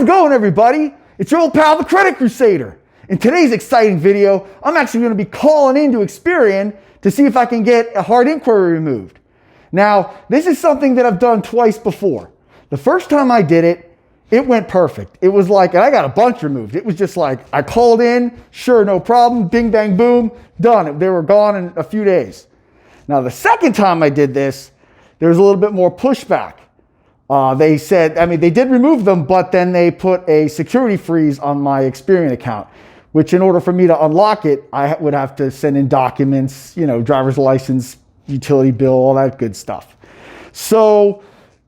it going, everybody? It's your old pal, the Credit Crusader. In today's exciting video, I'm actually going to be calling into Experian to see if I can get a hard inquiry removed. Now, this is something that I've done twice before. The first time I did it, it went perfect. It was like, and I got a bunch removed. It was just like, I called in, sure, no problem, bing, bang, boom, done. They were gone in a few days. Now, the second time I did this, there was a little bit more pushback. They said, they did remove them, but then they put a security freeze on my Experian account, which in order for me to unlock it, I would have to send in documents, driver's license, utility bill, all that good stuff. So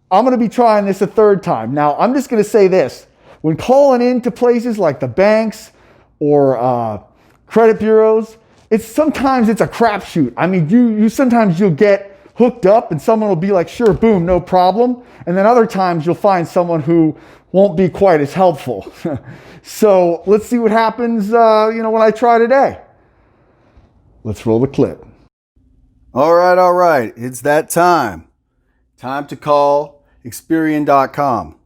I'm going to be trying this a third time. Now, I'm just going to say this. When calling into places like the banks or credit bureaus, sometimes it's a crapshoot. Sometimes you'll get hooked up and someone will be like, sure, boom, no problem. And then other times you'll find someone who won't be quite as helpful. So let's see what happens, when I try today. Let's roll the clip. All right. It's that time. Time to call Experian.com.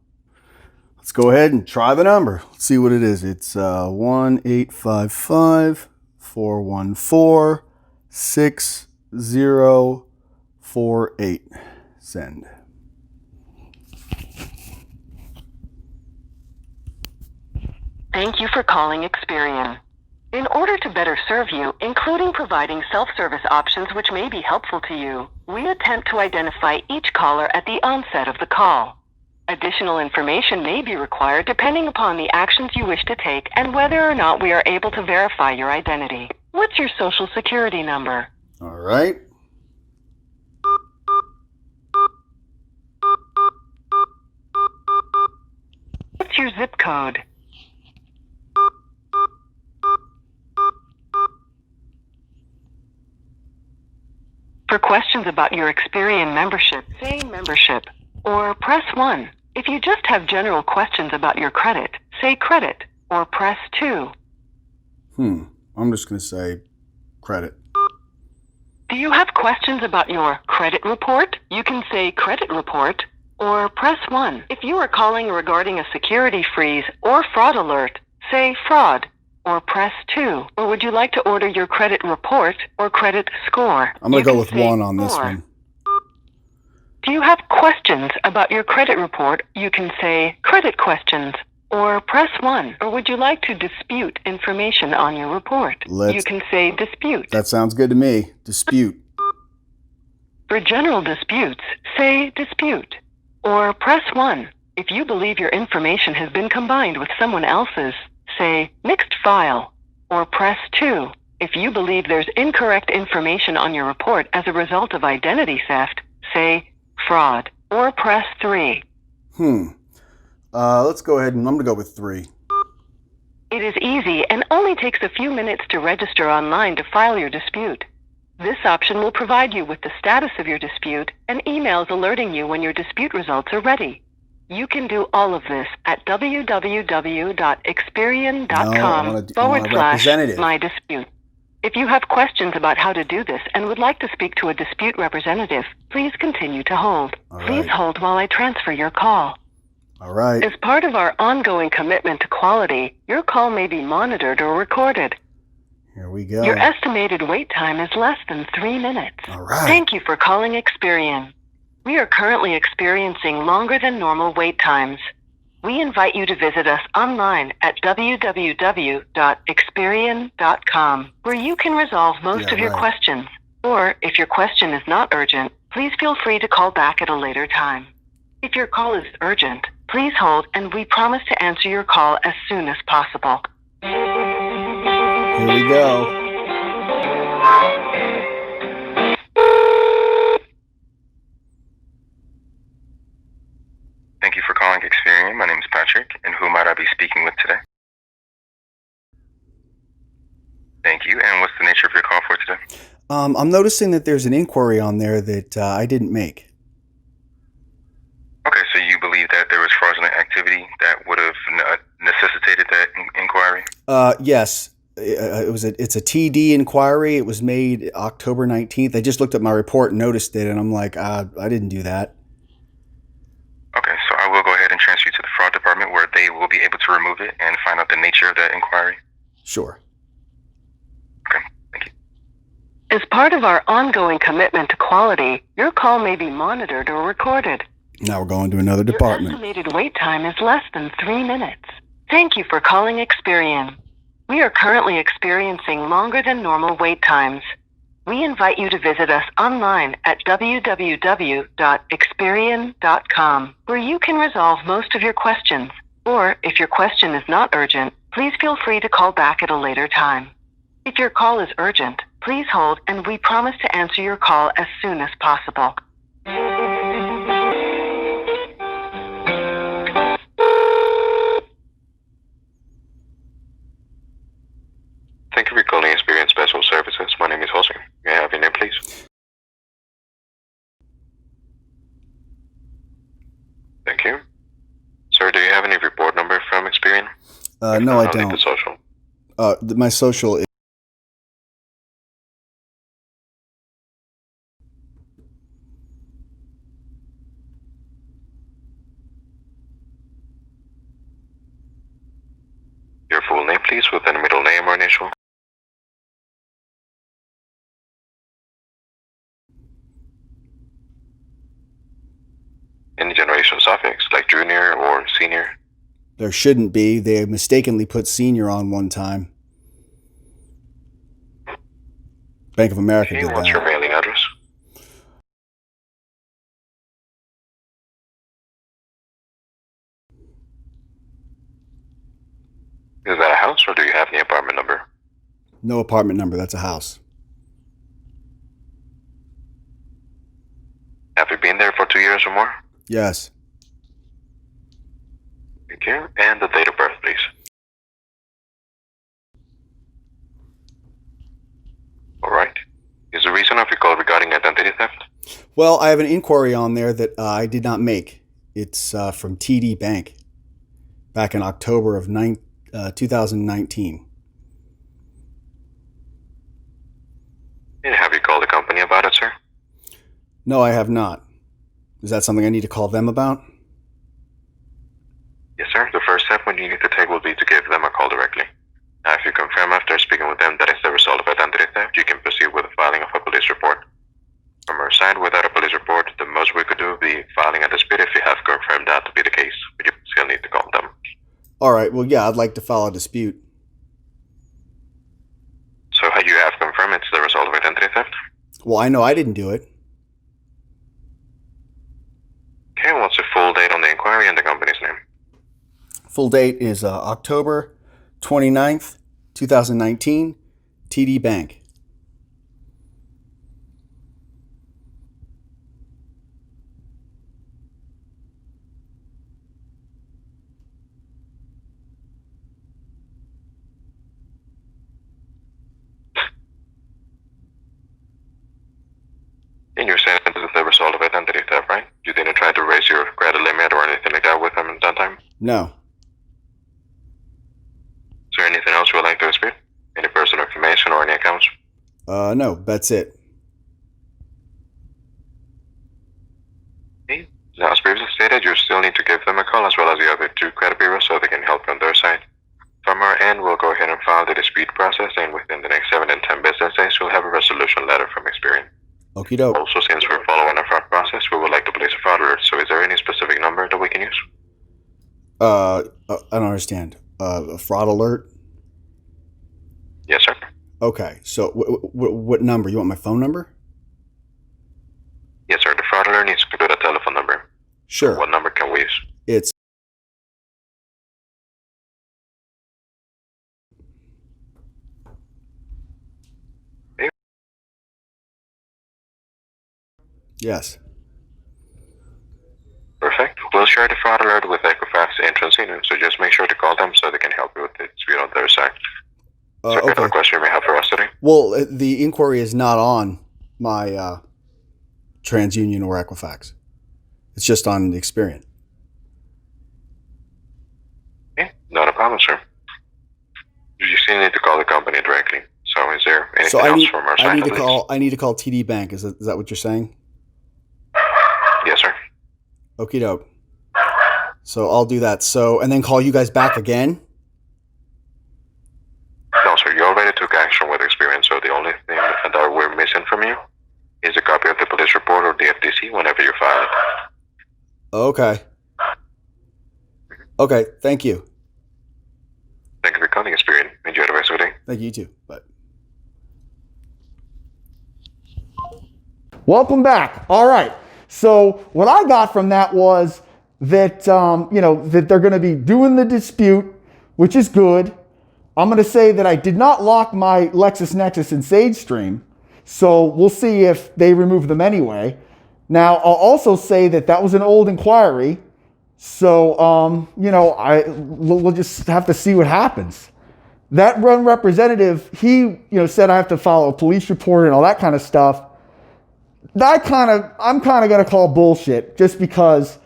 Let's go ahead and try the number. Let's see what it is. It's 1-855-414-6048. Send. Thank you for calling Experian. In order to better serve you, including providing self-service options which may be helpful to you, we attempt to identify each caller at the onset of the call. Additional information may be required depending upon the actions you wish to take and whether or not we are able to verify your identity. What's your social security number? All right. What's your zip code? For questions about your Experian membership, say membership, or press 1. If you just have general questions about your credit, say credit, or press 2. I'm just going to say credit. Do you have questions about your credit report? You can say credit report, or press 1. If you are calling regarding a security freeze or fraud alert, say fraud, or press 2. Or would you like to order your credit report or credit score? I'm going to go with 1 on this one. Do you have questions about your credit report? You can say credit questions, or press 1. Or would you like to dispute information on your report? You can say dispute. That sounds good to me. Dispute. For general disputes, say dispute, or press 1. If you believe your information has been combined with someone else's, say mixed file, or press 2. If you believe there's incorrect information on your report as a result of identity theft, say fraud, or press 3. Let's go ahead and I'm going to go with 3. It is easy and only takes a few minutes to register online to file your dispute. This option will provide you with the status of your dispute and emails alerting you when your dispute results are ready. You can do all of this at www.experian.com/mydispute. If you have questions about how to do this and would like to speak to a dispute representative, please continue to hold. Please hold while I transfer your call. All right. As part of our ongoing commitment to quality, your call may be monitored or recorded. Here we go. Your estimated wait time is less than 3 minutes. All right. Thank you for calling Experian. We are currently experiencing longer than normal wait times. We invite you to visit us online at www.experian.com, where you can resolve most of your questions. Or, if your question is not urgent, please feel free to call back at a later time. If your call is urgent, please hold and we promise to answer your call as soon as possible. Here we go. Thank you for calling Experian. My name is Patrick, and who might I be speaking with today? Thank you, and what's the nature of your call for today? I'm noticing that there's an inquiry on there that I didn't make. Okay, so you believe that there was fraudulent activity that would have necessitated that inquiry? Yes. It's a TD inquiry. It was made October 19th. I just looked at my report and noticed it, and I'm like, I didn't do that. Okay, so I will go ahead and transfer you to the fraud department where they will be able to remove it and find out the nature of that inquiry? Sure. Okay, thank you. As part of our ongoing commitment to quality, your call may be monitored or recorded. Now we're going to another Your department. estimated wait time is less than 3 minutes. Thank you for calling Experian. We are currently experiencing longer than normal wait times. We invite you to visit us online at www.experian.com, where you can resolve most of your questions. Or, if your question is not urgent, please feel free to call back at a later time. If your call is urgent, please hold and we promise to answer your call as soon as possible. Thank you for calling Experian Special Services. My name is Jose. May I have your name, please? Thank you. Sir, do you have any report number from Experian? No, I I'll need the don't. social. My social is... Your full name, please, with any middle name or initial. Any generation suffix, like junior or senior? There shouldn't be. They mistakenly put senior on one time. Bank of America Okay, did what's your that. mailing address? Is that a house or do you have the apartment number? No apartment number. That's a house. Have you been there for 2 years or more? Yes. Thank you. And the date of birth, please. All right. Is the reason of your call regarding identity theft? Well, I have an inquiry on there that I did not make. It's from TD Bank back in October of 2019. And have you called the company about it, sir? No, I have not. Is that something I need to call them about? Yes, sir. The first step you need to take will be to give them a call directly. Now, if you confirm after speaking with them that it's the result of identity theft, you can proceed with the filing of a police report. From our side, without a police report, the most we could do would be filing a dispute if you have confirmed that to be the case, but you still need to call them. All right. Well, yeah, I'd like to file a dispute. So you have confirmed it's the result of identity theft? Well, I know I didn't do it. Okay, what's the full date on the inquiry and the company's name? Full date is October 29th, 2019, TD Bank. And you're saying this is the result of identity theft, right? You didn't try to raise your credit limit or anything like that with them at that time? No. Is there anything else you would like to dispute? Any personal information or any accounts? No, that's it. Okay. Now, as previously stated, you still need to give them a call as well as the other two credit bureaus so they can help you on their side. From our end, we'll go ahead and file the dispute process, and within the next 7 and 10 business days, you'll have a resolution letter from Experian. Okie doke. Also, since we're following a fraud process, we would like to place a fraud alert. So is there any specific number that we can use? I don't understand. A fraud alert? Yes, sir. Okay, so what number? You want my phone number? Yes, sir. The fraud alert needs to include a telephone number. Sure. What number can we use? It's yes. Perfect. We'll share the fraud alert with Equifax and TransUnion, so just make sure to call them so they can help you with the dispute on their side. So, any other Okay. question you may have for us today? Well, the inquiry is not on my TransUnion or Equifax. It's just on Experian. Okay, not a problem, sir. You still need to call the company directly. So is there anything So else from our side? I need to please? call. I need to call TD Bank. Is that what you're saying? Yes, sir. Okie doke. So I'll do that. So, and then call you guys back again. No, sir, you already took action with Experian, so the only thing that we're missing from you is a copy of the police report or the FTC whenever you file it. Okay. Okay, thank you. Thank you for calling Experian. Enjoy the rest of the day. Thank you too. Bye. Welcome back. All right. So what I got from that was that, that they're going to be doing the dispute, which is good. I'm going to say that I did not lock my LexisNexis and SageStream. So we'll see if they remove them anyway. Now, I'll also say that that was an old inquiry. So, we'll just have to see what happens. That representative, he, said I have to file a police report and all that kind of stuff. I'm kind of going to call bullshit, just because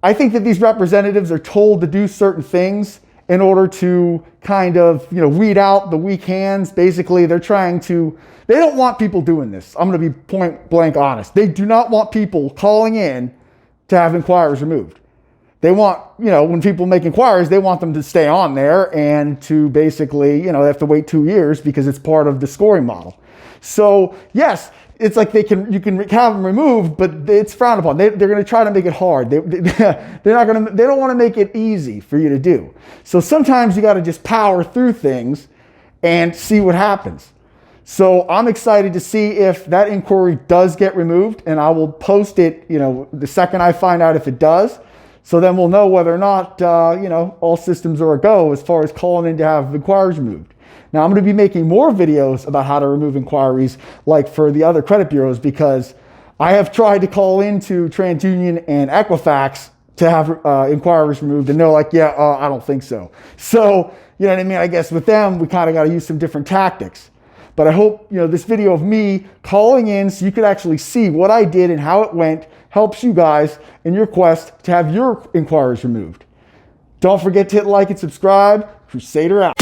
I think that these representatives are told to do certain things in order to kind of, weed out the weak hands. Basically, they don't want people doing this. I'm going to be point blank honest. They do not want people calling in to have inquiries removed. They want, when people make inquiries, they want them to stay on there and to basically, they have to wait 2 years because it's part of the scoring model. So yes, it's like you can have them removed, but it's frowned upon. They're going to try to make it hard. They don't want to make it easy for you to do. So sometimes you got to just power through things and see what happens. So I'm excited to see if that inquiry does get removed, and I will post it, the second I find out if it does. So then we'll know whether or not, all systems are a go as far as calling in to have inquiries removed. Now, I'm going to be making more videos about how to remove inquiries like for the other credit bureaus, because I have tried to call into TransUnion and Equifax to have inquiries removed, and they're like, I don't think so. So, you know what I mean? I guess with them, we kind of got to use some different tactics. But I hope, this video of me calling in so you could actually see what I did and how it went helps you guys in your quest to have your inquiries removed. Don't forget to hit like and subscribe. Crusader out.